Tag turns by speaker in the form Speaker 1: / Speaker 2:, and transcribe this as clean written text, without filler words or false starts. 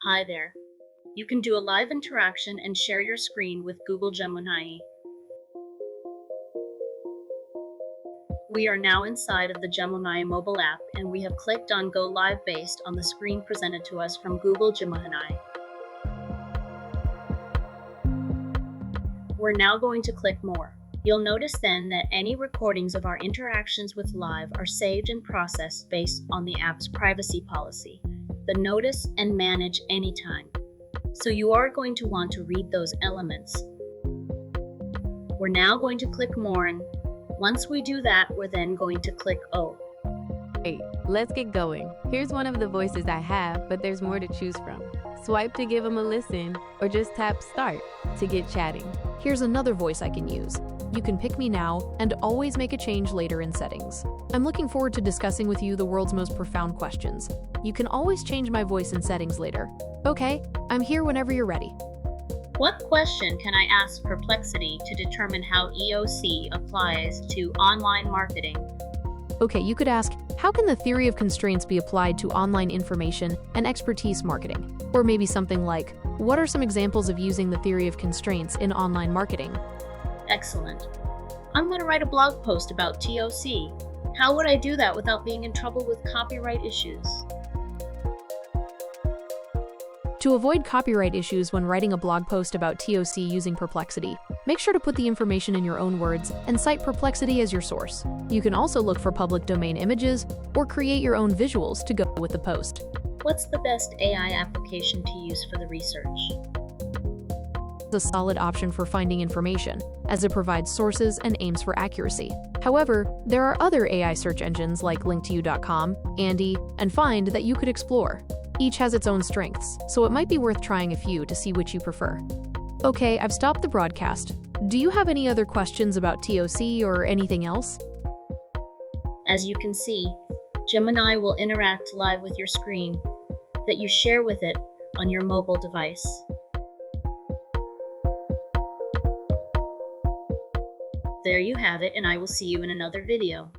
Speaker 1: Hi there. You can do a live interaction and share your screen with Google Gemini. We are now inside of the Gemini mobile app and we have clicked on Go Live based on the screen presented to us from Google Gemini. We're now going to click More. You'll notice then that any recordings of our interactions with Live are saved and processed based on the app's privacy policy, the notice and manage anytime. So you are going to want to read those elements. We're now going to click More, and once we do that, we're then going to click O.
Speaker 2: Great, let's get going. Here's one of the voices I have, but there's more to choose from. Swipe to give them a listen, or just tap Start to get chatting.
Speaker 3: Here's another voice I can use. You can pick me now and always make a change later in settings. I'm looking forward to discussing with you the world's most profound questions. You can always change my voice in settings later. Okay, I'm here whenever you're ready.
Speaker 1: What question can I ask Perplexity to determine how EOC applies to online marketing?
Speaker 3: Okay, you could ask, how can the theory of constraints be applied to online information and expertise marketing? Or maybe something like, what are some examples of using the theory of constraints in online marketing?
Speaker 1: Excellent. I'm going to write a blog post about TOC. How would I do that without being in trouble with copyright issues?
Speaker 3: To avoid copyright issues when writing a blog post about TOC using Perplexity, make sure to put the information in your own words and cite Perplexity as your source. You can also look for public domain images or create your own visuals to go with the post.
Speaker 1: What's the best AI application to use for the research?
Speaker 3: It's a solid option for finding information, as it provides sources and aims for accuracy. However, there are other AI search engines like linktou.com, Andy, and Find that you could explore. Each has its own strengths, so it might be worth trying a few to see which you prefer. Okay, I've stopped the broadcast. Do you have any other questions about TOC or anything else?
Speaker 1: As you can see, Gemini will interact live with your screen that you share with it on your mobile device. There you have it, and I will see you in another video.